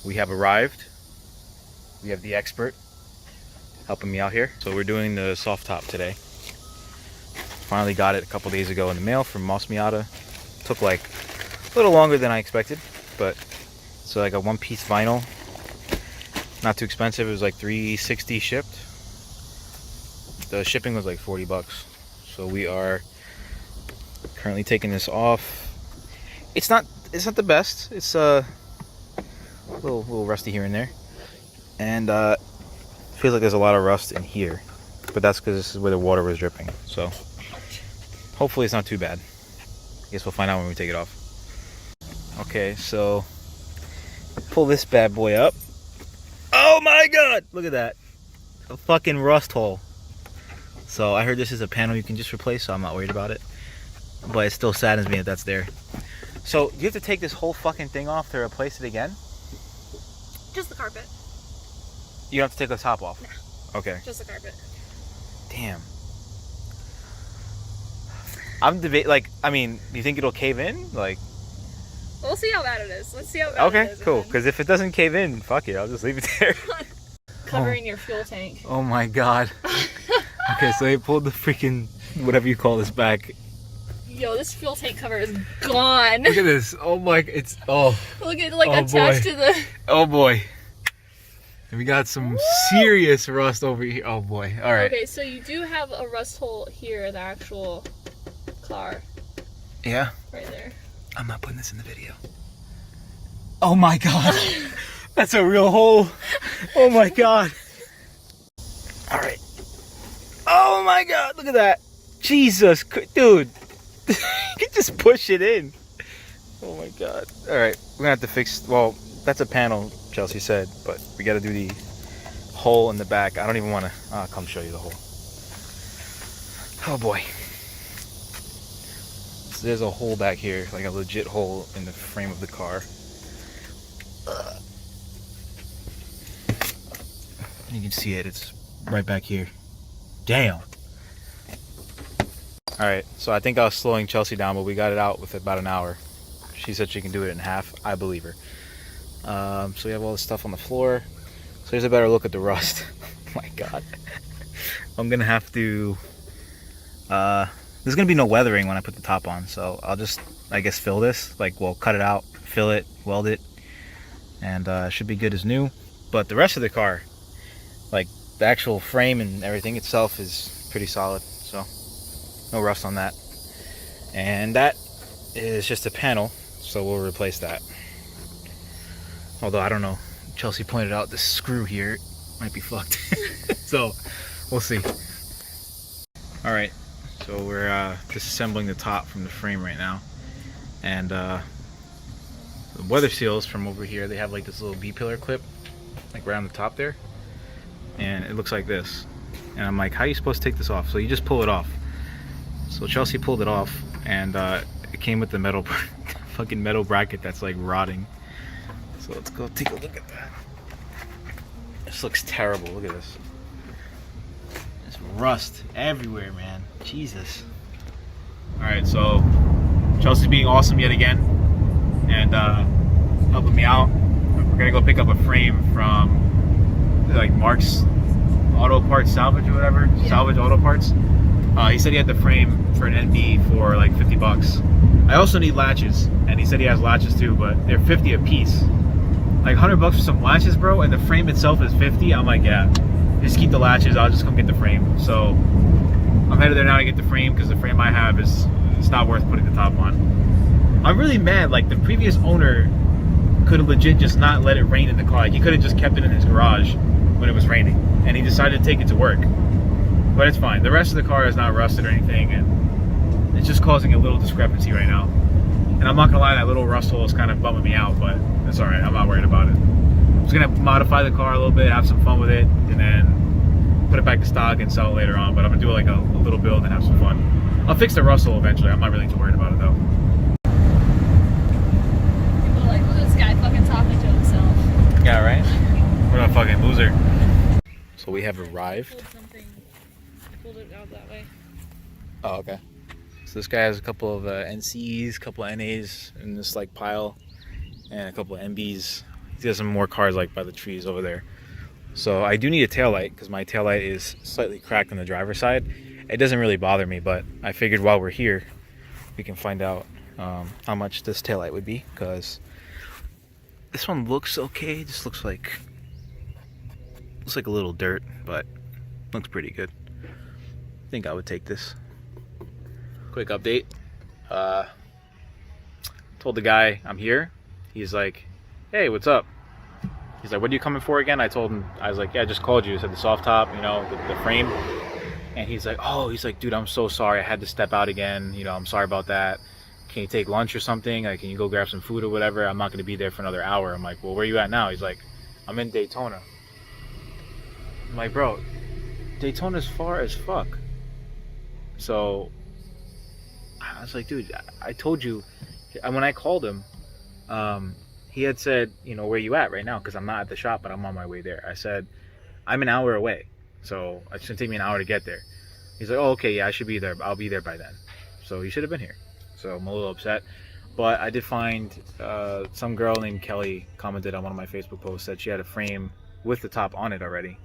we have arrived. We have the expert helping me out here. So we're doing the soft top today. Finally got it a couple days ago in the mail from Miata. Took like a little longer than I expected, but it's like a one-piece vinyl. Not too expensive. It was like $360 shipped. The shipping was like 40 bucks. So we are currently taking this off. It's not the best. It's a little rusty here and there, and feels like there's a lot of rust in here, but that's because this is where the water was dripping. So hopefully it's not too bad. I guess we'll find out when we take it off. Okay, so pull this bad boy up. Oh my god, look at that, a fucking rust hole. So I heard this is a panel you can just replace, so I'm not worried about it, but it still saddens me that that's there. So you have to take this whole fucking thing off to replace it again? Just the carpet. You don't have to take the top off? Nah. Okay. Just the carpet. Damn. I'm debating, like, I mean, do you think it'll cave in? Like, we'll see how bad it is. Let's see how bad it is. Okay, cool. Because if it doesn't cave in, fuck it, I'll just leave it there. Covering your fuel tank. Oh my god. Okay, so they pulled the freaking, whatever you call this, back. Yo, this fuel tank cover is gone. Look at this. Oh my, it's, oh. Look at, like, attached to the... Oh boy. And we got some serious rust over here. Oh boy. All right. Okay, so you do have a rust hole here, the actual car. Yeah? Right there. I'm not putting this in the video. Oh my god. That's a real hole. Oh my god. All right. Oh my god, look at that. Jesus, dude. You can just push it in. Oh my god. All right, we're gonna have to fix, well, that's a panel, Chelsea said, but we gotta do the hole in the back. I don't even wanna, I'll come show you the hole. Oh boy. So there's a hole back here, like a legit hole in the frame of the car. You can see it, it's right back here. Damn. Alright, so I think I was slowing Chelsea down, but we got it out with about an hour. She said she can do it in half. I believe her. So we have all this stuff on the floor. So here's a better look at the rust. Oh my god. I'm gonna have to... there's gonna be no weathering when I put the top on, so I'll just, I guess, fill this. Like, well, cut it out, fill it, weld it, and it should be good as new. But the rest of the car, like the actual frame and everything itself, is pretty solid. So no rust on that. And that is just a panel, so we'll replace that. Although I don't know, Chelsea pointed out this screw here might be fucked. So we'll see. All right, so we're disassembling the top from the frame right now, and the weather seals from over here, they have like this little B-pillar clip like right on the top there, and it looks like this. And I'm like, how are you supposed to take this off? So you just pull it off. So Chelsea pulled it off, and it came with the metal fucking metal bracket that's like rotting. So let's go take a look at that. This looks terrible. Look at this. There's rust everywhere, man. Jesus. Alright, so Chelsea's being awesome yet again, and helping me out. We're gonna go pick up a frame from like Mark's Auto Parts Salvage or whatever. Yeah. Salvage Auto Parts. He said he had the frame for an NB for like 50 bucks. I also need latches, and he said he has latches too, but they're 50 a piece. Like 100 bucks for some latches, bro, and the frame itself is 50. I'm like, yeah, just keep the latches, I'll just come get the frame. So I'm headed there now to get the frame, because the frame I have is, it's not worth putting the top on. I'm really mad, like the previous owner could have legit just not let it rain in the car. Like, he could have just kept it in his garage when it was raining, and he decided to take it to work. But it's fine. The rest of the car is not rusted or anything, and it's just causing a little discrepancy right now. And I'm not gonna lie, that little rust hole is kind of bumming me out, but it's alright, I'm not worried about it. I'm just gonna modify the car a little bit, have some fun with it, and then put it back to stock and sell it later on. But I'm gonna do like a little build and have some fun. I'll fix the rust hole eventually. I'm not really too worried about it though. People are like, look at this guy fucking talking to himself. Yeah, right? What a fucking loser. So we have arrived. Pulled it out that way. Oh, okay. So this guy has a couple of NCs, a couple of NAs in this like pile, and a couple of MBs. He has some more cars like by the trees over there. So I do need a taillight because my taillight is slightly cracked on the driver's side. It doesn't really bother me, but I figured while we're here, we can find out how much this taillight would be, because this one looks okay. It just looks like a little dirt, but looks pretty good. I think I would take this. Quick update. Told the guy I'm here. He's like, hey, what's up? He's like, what are you coming for again? I told him, I was like, yeah, I just called you. I said the soft top, you know, the frame. And he's like, oh, dude, I'm so sorry. I had to step out again. You know, I'm sorry about that. Can you take lunch or something? Like, can you go grab some food or whatever? I'm not going to be there for another hour. I'm like, well, where are you at now? He's like, I'm in Daytona. I'm like, bro, Daytona's far as fuck. So I was like, dude, I told you. When I called him, he had said, you know, where you at right now? Because I'm not at the shop, but I'm on my way there. I said, I'm an hour away, so it's gonna take me an hour to get there. He's like, oh, okay, yeah, I should be there. I'll be there by then. So he should have been here. So I'm a little upset. But I did find some girl named Kelly commented on one of my Facebook posts that she had a frame with the top on it already.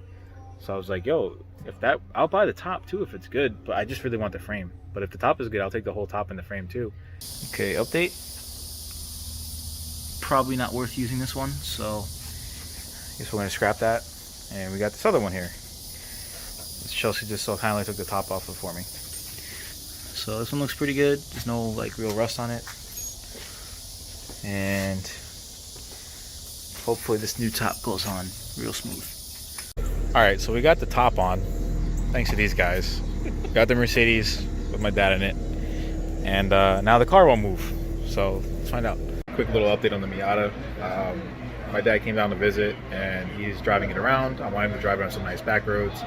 So I was like, yo, if that, I'll buy the top too if it's good, but I just really want the frame. But if the top is good, I'll take the whole top and the frame too. Okay, update. Probably not worth using this one, so I guess we're gonna scrap that. And we got this other one here. Chelsea just so kindly took the top off for me. So this one looks pretty good. There's no like real rust on it. And hopefully this new top goes on real smooth. Alright, so we got the top on, thanks to these guys. Got the Mercedes with my dad in it. And now the car won't move. So let's find out. Quick little update on the Miata. My dad came down to visit and he's driving it around. I want him to drive it on some nice back roads.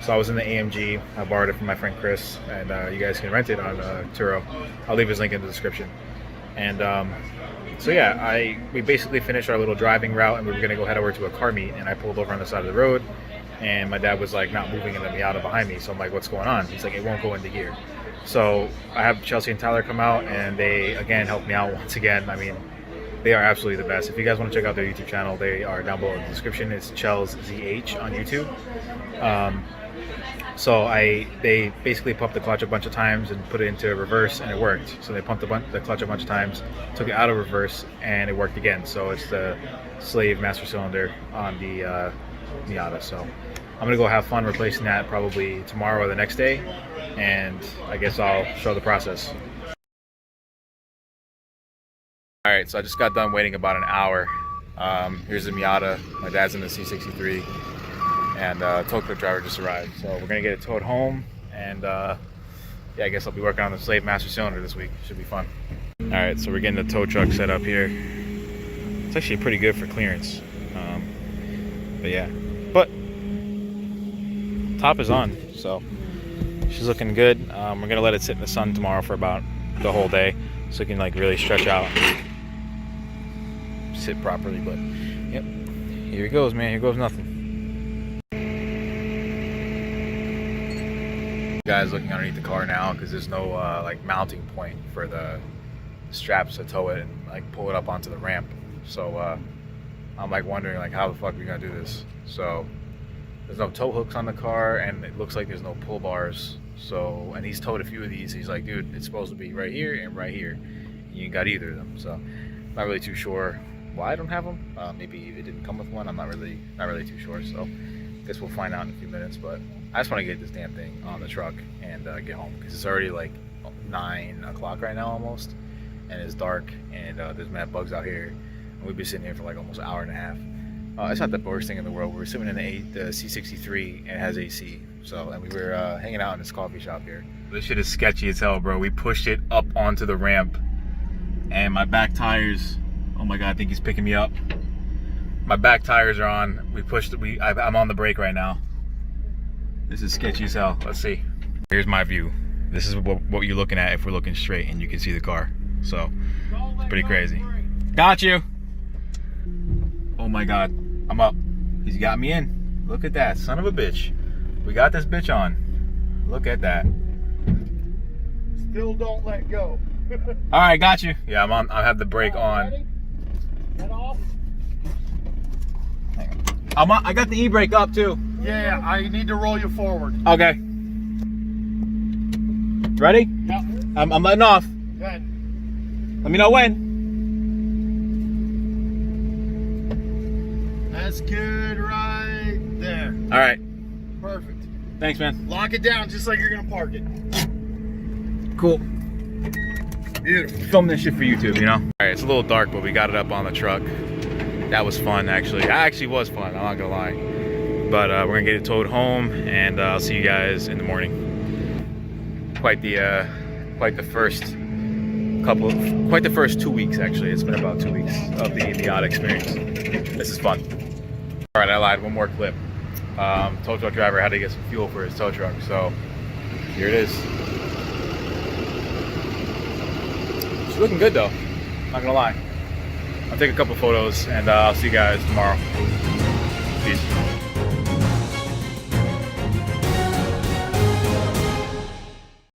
So I was in the AMG. I borrowed it from my friend Chris, and you guys can rent it on Turo. I'll leave his link in the description. And so yeah, we basically finished our little driving route, and we were gonna go head over to a car meet. And I pulled over on the side of the road, and my dad was like not moving in the Miata behind me. So I'm like, what's going on? He's like, it won't go into gear. So I have Chelsea and Tyler come out, and they again helped me out once again. I mean, they are absolutely the best. If you guys want to check out their YouTube channel, they are down below in the description. It's Chels ZH on YouTube. So they basically pumped the clutch a bunch of times and put it into reverse, and it worked. So they pumped the clutch a bunch of times, took it out of reverse, and it worked again. So it's the slave master cylinder on the Miata. So I'm gonna go have fun replacing that probably tomorrow or the next day, and I guess I'll show the process. Alright, so I just got done waiting about an hour. Here's the Miata. My dad's in the C63, and tow truck driver just arrived. So we're gonna get it towed home, and yeah, I guess I'll be working on the slave master cylinder this week. Should be fun. Alright, so we're getting the tow truck set up here. It's actually pretty good for clearance. But yeah, but top is on, so she's looking good. We're gonna let it sit in the sun tomorrow for about the whole day, so it can like really stretch out, sit properly. But yep, here he goes, man. Here goes nothing. Guys looking underneath the car now because there's no like mounting point for the straps to tow it and like pull it up onto the ramp. So I'm like wondering like how the fuck are we gonna do this. So there's no tow hooks on the car, and it looks like there's no pull bars. So, and he's towed a few of these. He's like, dude, it's supposed to be right here and right here. You ain't got either of them. So not really too sure why I don't have them. Maybe it didn't come with one. I'm not really too sure. So I guess we'll find out in a few minutes. But I just want to get this damn thing on the truck and get home, because it's already like 9 o'clock right now almost, and it's dark, and there's mad bugs out here, and we've been sitting here for like almost an hour and a half. It's not the worst thing in the world. We're sitting in the C63 and it has AC. So, and we were hanging out in this coffee shop here. This shit is sketchy as hell, bro. We pushed it up onto the ramp, and my back tires, oh my god, I think he's picking me up. My back tires are on. We pushed it. I'm on the brake right now. This is sketchy as hell. Let's see. Here's my view. This is what you're looking at if we're looking straight, and you can see the car. So it's pretty crazy. Got you. Oh my god, I'm up. He's got me in. Look at that, son of a bitch. We got this bitch on. Look at that. Still don't let go. All right, got you. Yeah, I'm on. I have the brake on. Ready? Head off. I got the e-brake up too. Yeah, I need to roll you forward. Okay. Ready? Yep. I'm letting off. Good. Let me know when. That's good right there. All right. Perfect. Thanks, man. Lock it down just like you're gonna park it. Cool. Beautiful. Film this shit for YouTube, you know? All right, it's a little dark, but we got it up on the truck. That was fun, actually. That actually was fun, I'm not gonna lie. But we're gonna get it towed home, and I'll see you guys in the morning. Quite the first 2 weeks, actually. It's been about 2 weeks of the Miata experience. This is fun. All right, I lied, one more clip. Tow truck driver had to get some fuel for his tow truck, so here it is. She's looking good though, not gonna lie. I'll take a couple photos and I'll see you guys tomorrow.